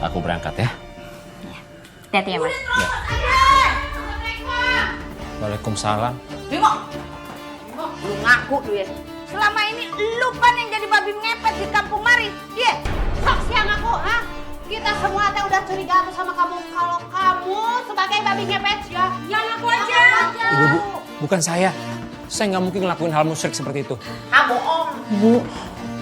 Aku berangkat ya. Hati-hati ya, Mas. Ya. Waalaikumsalam. Bimo, lu ngaku lu ya. Selama ini lu kan yang jadi babi ngepet di kampung Mari. Iya. Sok siang aku, ha? Kita semua teh udah curiga aku sama kamu. Kalau kamu sebagai babi ngepet ya, yang aku aja. Ibu, bukan saya. Saya nggak mungkin ngelakuin hal musyrik seperti itu. Ah bohong. Bu,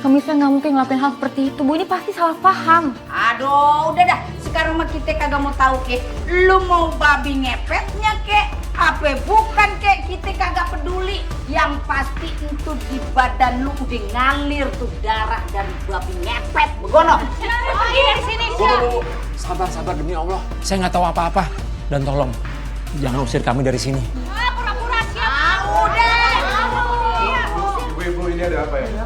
kami nggak mungkin ngelakuin hal seperti itu. Bu, ini pasti salah paham. Aduh, udah dah. Sekarang mah kita kagak mau tahu ke. Lu mau babi ngepetnya ke? Apa bukan ke? Kita kagak peduli. Yang pasti itu di badan lu udah ngalir tuh darah dari babi ngepet. Begono. Pergi dari sini, Syah. Sabar demi Allah. Saya nggak tahu apa-apa. Dan tolong, jangan usir kami dari sini. Ah, pura-pura siap. Udah. Ibu-ibu ini ada apa ya?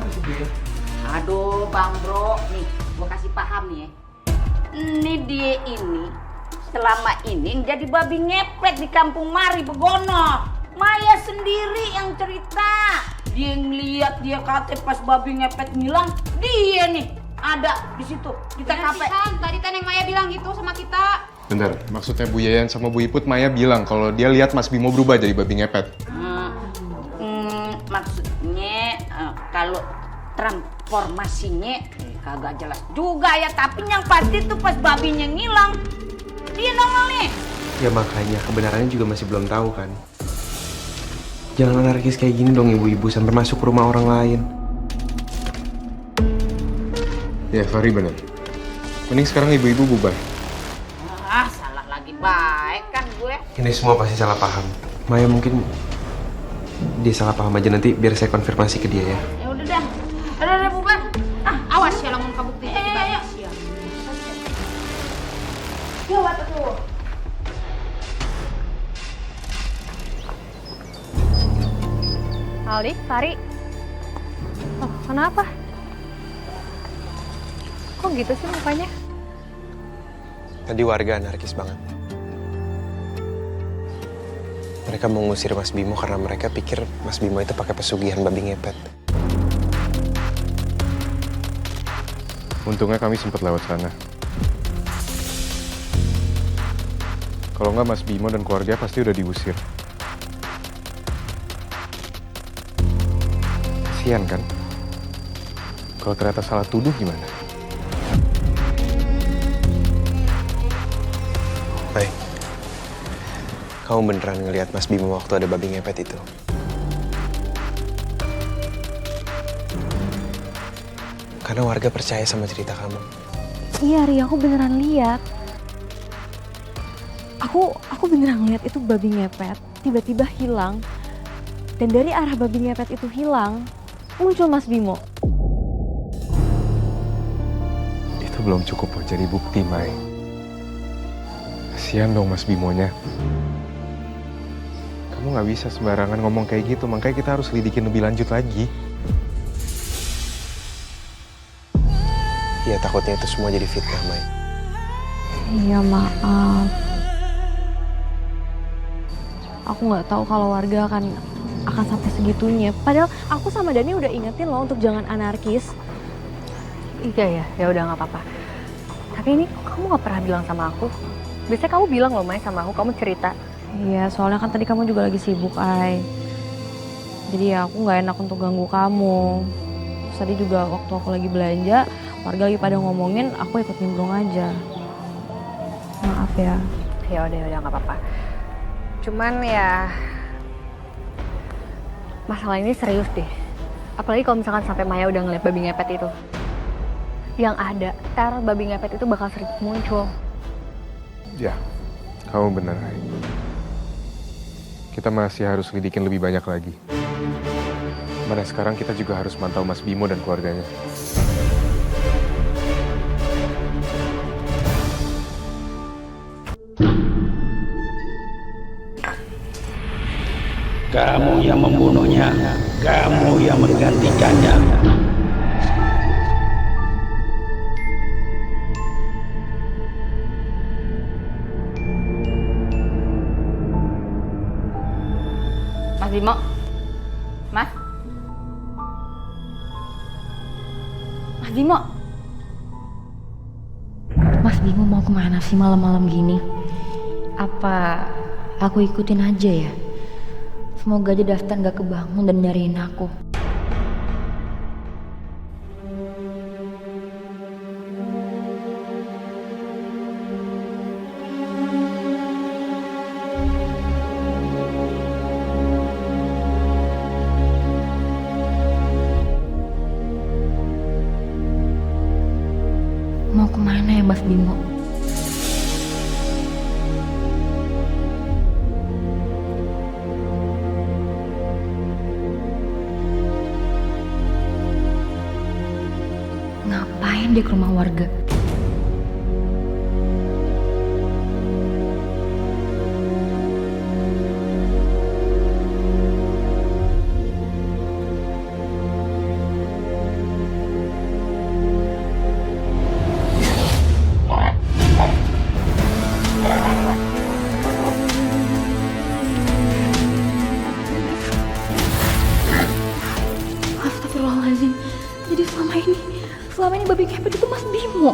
Aduh, Bang Bro, nih gua kasih paham nih ya. Ini dia ini selama ini jadi babi ngepet di kampung Mari Begono. Maya sendiri yang cerita. Dia ngeliat dia kata pas babi ngepet ngilang, dia nih ada di situ di TKP. Tadi Neneng Maya bilang gitu sama kita. Bentar, maksudnya Bu Yayan sama Bu Iput Maya bilang kalau dia lihat Mas Bimo berubah jadi babi ngepet. Maksudnya kalau transformasinya kagak jelas juga ya, tapi yang pasti tuh pas babinya ngilang dia nongol nih. Ya makanya kebenarannya juga masih belum tahu kan. Jangan anarkis kayak gini dong ibu-ibu sampai masuk ke rumah orang lain. Ya, Fahri bener. Mending sekarang ibu-ibu bubar. Salah lagi baik kan gue. Ini semua pasti salah paham. Maya mungkin dia salah paham aja, nanti biar saya konfirmasi ke dia ya. Ya udah dah. Udah bubar. Awas ya lamun kabukti jadi babi Syah. Yuk waktu tuh. Aldi, Fari. Oh, kenapa? Kok gitu sih mukanya? Tadi warga anarkis banget. Mereka mau ngusir Mas Bimo karena mereka pikir Mas Bimo itu pakai pesugihan babi ngepet. Untungnya kami sempat lewat sana. Kalau nggak Mas Bimo dan keluarga pasti udah diusir. Kasian kan? Kalau ternyata salah tuduh gimana? Baik. Kamu beneran ngelihat Mas Bimo waktu ada babi ngepet itu? Karena warga percaya sama cerita kamu. Iya, Ri, aku beneran lihat. Aku beneran lihat itu babi ngepet tiba-tiba hilang. Dan dari arah babi ngepet itu hilang, muncul Mas Bimo. Itu belum cukup buat jadi bukti, Mai. Kasian dong Mas Bimonya. Kamu nggak bisa sembarangan ngomong kayak gitu, makanya kita harus lidikin lebih lanjut lagi. Ya takutnya itu semua jadi fitnah, Mai. Iya, maaf. Aku nggak tahu kalau warga akan sampai segitunya. Padahal aku sama Dani udah ingetin loh untuk jangan anarkis. Iya ya udah nggak apa-apa. Tapi ini kamu nggak pernah bilang sama aku. Biasanya kamu bilang loh Mai sama aku, kamu cerita. Iya, soalnya kan tadi kamu juga lagi sibuk, Ai. Jadi ya aku nggak enak untuk ganggu kamu. Terus tadi juga waktu aku lagi belanja, warga lagi pada ngomongin, aku ikut nimbrung aja. Maaf ya. Ya udah nggak apa-apa. Cuman ya masalah ini serius deh. Apalagi kalau misalkan sampai Maya udah ngeliat babi ngepet itu. Yang ada, teror babi ngepet itu bakal sering muncul. Ya, kamu benar, Hai. Kita masih harus lidikin lebih banyak lagi. Mana sekarang kita juga harus mantau Mas Bimo dan keluarganya. Kamu yang membunuhnya, kamu yang menggantikannya. Mas Bimo. Mas. Mas Bimo. Mas Bimo mau kemana sih malam-malam gini? Apa aku ikutin aja ya? Semoga aja Dastan gak kebangun dan nyariin aku. Mau kemana ya Mas Bimo? Ngapain dia ke rumah warga? Astagfirullahaladzim. Jadi selama ini babi ngepet itu Mas Bimo.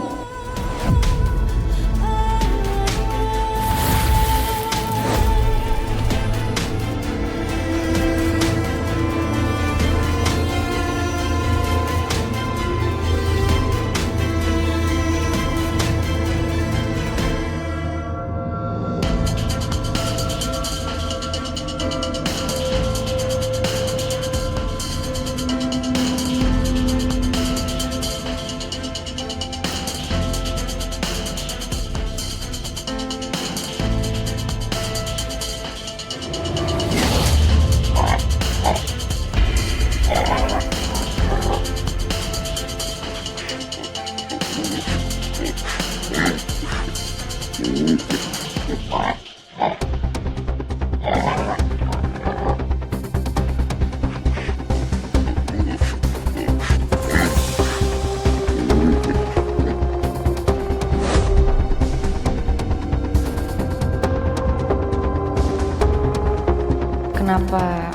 Kenapa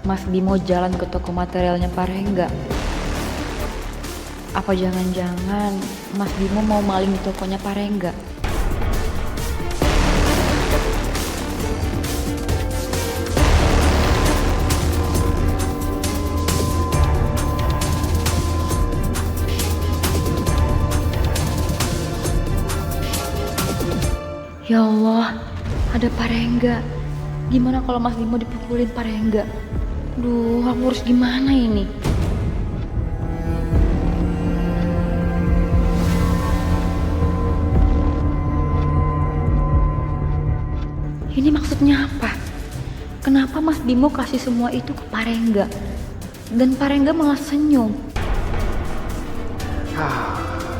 Mas Bimo jalan ke toko materialnya Pak Rengga? Apa jangan-jangan Mas Bimo mau maling di tokonya Pak Rengga? Ya Allah, ada Pak Rengga. Gimana kalau Mas Bimo dipukulin Pak Rengga? Duh, aku harus gimana ini? Ini maksudnya apa? Kenapa Mas Bimo kasih semua itu ke Pak Rengga? Dan Pak Rengga malah senyum.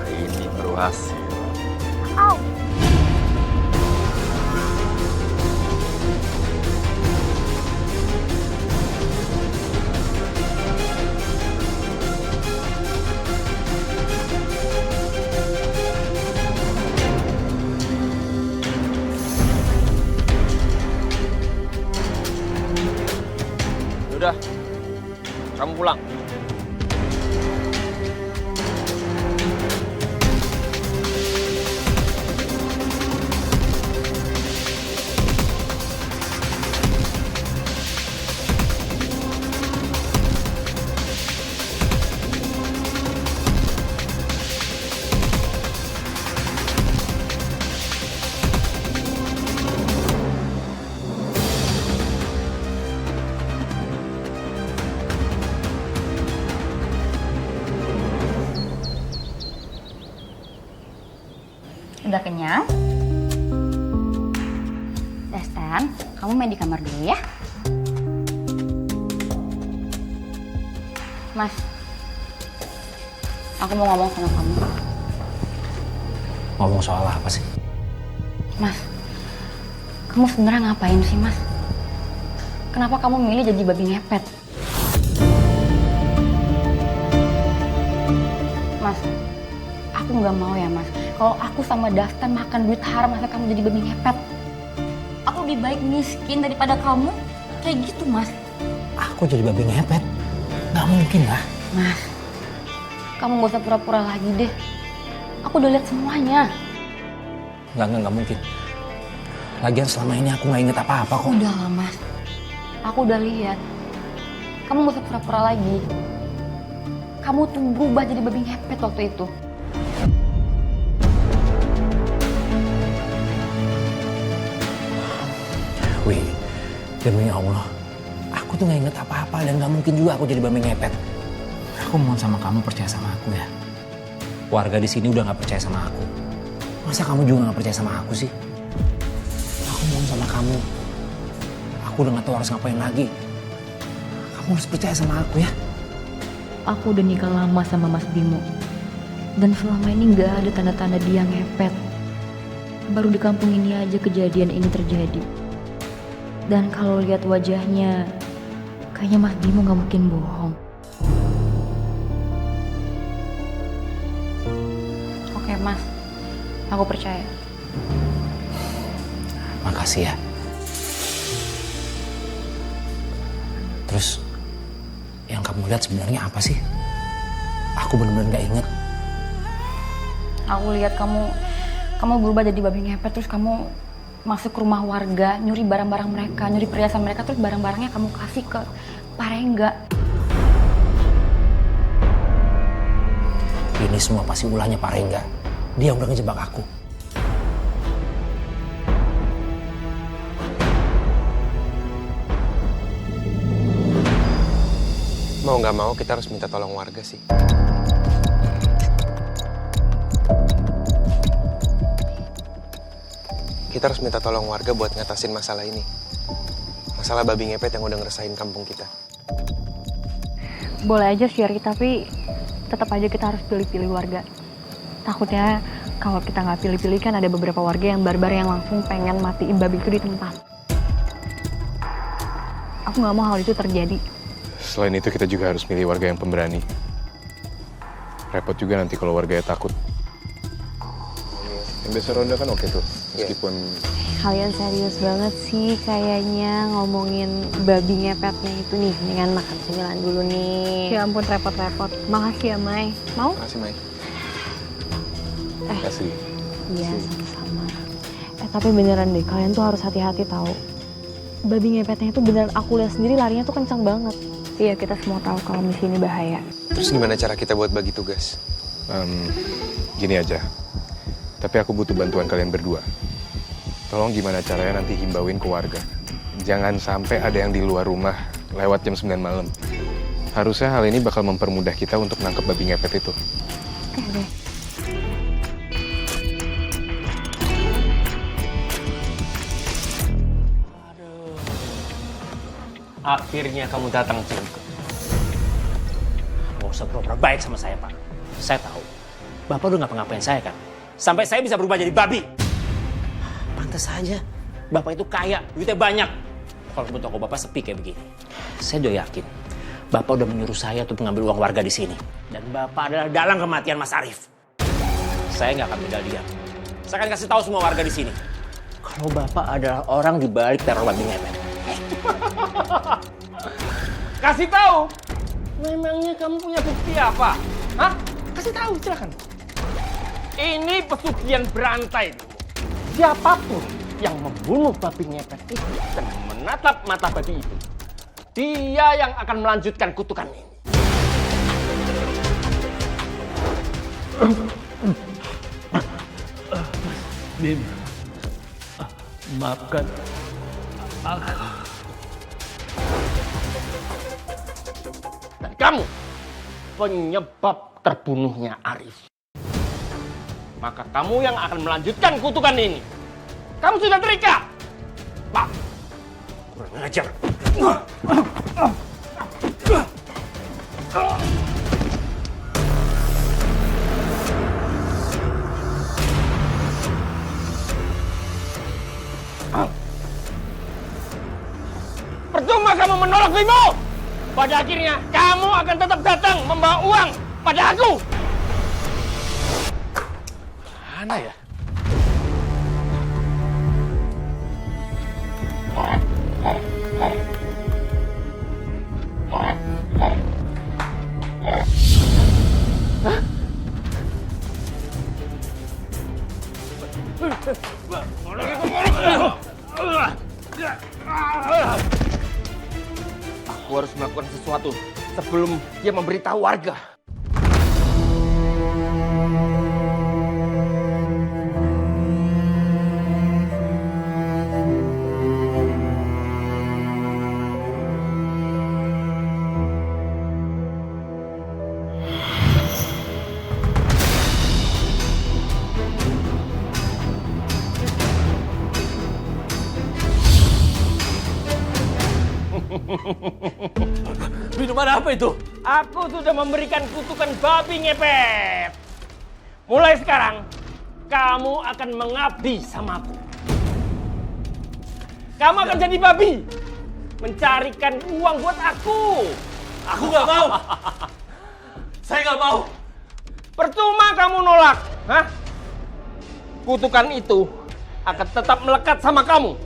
Ini baru hasil. Udah, kamu pulang. Udah kenyang? Dastan, kamu main di kamar dulu ya. Mas, aku mau ngomong sama kamu. Ngomong soal apa sih? Mas, kamu sebenarnya ngapain sih, Mas? Kenapa kamu milih jadi babi ngepet? Mas, aku nggak mau ya, Mas. Kalau aku sama Dastan makan duit haram, masa kamu jadi babi ngepet? Aku lebih baik miskin daripada kamu kayak gitu, Mas. Aku jadi babi ngepet? Nggak mungkin lah. Mas, kamu gak usah pura-pura lagi deh. Aku udah lihat semuanya. Nggak mungkin. Lagian selama ini aku nggak inget apa-apa kok. Udah lah Mas, aku udah lihat. Kamu gak usah pura-pura lagi. Kamu tuh berubah jadi babi ngepet waktu itu. Wih, demi Allah, aku tuh nggak inget apa-apa dan nggak mungkin juga aku jadi babi ngepet. Aku mohon sama kamu percaya sama aku ya. Warga di sini udah nggak percaya sama aku. Masa kamu juga nggak percaya sama aku sih? Aku mohon sama kamu. Aku udah nggak tahu harus ngapain lagi. Kamu harus percaya sama aku ya. Aku udah nikah lama sama Mas Bimo. Dan selama ini nggak ada tanda-tanda dia ngepet. Baru di kampung ini aja kejadian ini terjadi. Dan kalau lihat wajahnya, kayaknya Mas Bimo nggak mungkin bohong. Oke Mas, aku percaya. Makasih ya. Terus yang kamu lihat sebenarnya apa sih? Aku benar-benar nggak inget. Aku lihat kamu berubah jadi babi ngepet, terus kamu masuk ke rumah warga, nyuri barang-barang mereka, nyuri perhiasan mereka, terus barang-barangnya kamu kasih ke Pak Rengga. Ini semua pasti ulahnya Pak Rengga. Dia udah ngejebak aku. Mau nggak mau kita harus minta tolong warga sih. Kita harus minta tolong warga buat ngatasin masalah ini. Masalah babi ngepet yang udah ngerasain kampung kita. Boleh aja sih, tapi tetap aja kita harus pilih-pilih warga. Takutnya kalau kita nggak pilih-pilih kan ada beberapa warga yang barbar yang langsung pengen matiin babi itu di tempat. Aku nggak mau hal itu terjadi. Selain itu kita juga harus milih warga yang pemberani. Repot juga nanti kalau warganya takut. Yang biasa ronda kan oke tuh, meskipun... Kalian serius banget sih kayaknya ngomongin babi ngepetnya itu nih. Mendingan makan cemilan dulu nih. Ya ampun, repot-repot. Makasih ya, Mai. Mau? Makasih, Mai. Makasih. Iya, sama-sama. Tapi beneran deh, kalian tuh harus hati-hati tahu. Babi ngepetnya itu beneran aku lihat sendiri larinya tuh kencang banget. Iya, kita semua tahu kalau misi ini bahaya. Terus gimana cara kita buat bagi tugas? Gini aja. Tapi aku butuh bantuan kalian berdua. Tolong gimana caranya nanti himbauin ke warga. Jangan sampai ada yang di luar rumah lewat jam 9 malam. Harusnya hal ini bakal mempermudah kita untuk nangkep babi ngepet itu. Oke deh. Akhirnya kamu datang juga. Nggak usah pura-pura baik sama saya, Pak. Saya tahu. Bapak udah ngapa-ngapain saya kan? Sampai saya bisa berubah jadi babi. Pantas saja. Bapak itu kaya, duitnya banyak. Kalau toko Bapak sepi kayak begini. Saya udah yakin. Bapak udah menyuruh saya untuk mengambil uang warga di sini. Dan Bapak adalah dalang kematian Mas Arif. Saya nggak akan tinggal diam. Saya akan kasih tahu semua warga di sini. Kalau Bapak adalah orang di balik teror babi ngepet. Kasih tahu. Memangnya kamu punya bukti apa? Hah? Kasih tahu, silakan. Ini pesugihan berantai. Siapapun yang membunuh babi ngepet itu dan menatap mata babi itu, dia yang akan melanjutkan kutukan ini. Bim, maafkan aku. Dan kamu penyebab terbunuhnya Arif. Maka kamu yang akan melanjutkan kutukan ini. Kamu sudah terikat. Pak, Kurang ajar. percuma kamu menolak Bimo. Pada akhirnya kamu akan tetap datang membawa uang pada aku. Mana ya? Aku harus melakukan sesuatu sebelum dia memberitahu warga. Minuman apa itu? Aku sudah memberikan kutukan babi ngepet. Mulai sekarang, kamu akan mengabdi samaku. Kamu akan jadi babi, mencarikan uang buat aku. Aku nggak mau. Saya nggak mau. Percuma kamu nolak, hah? Kutukan itu akan tetap melekat sama kamu.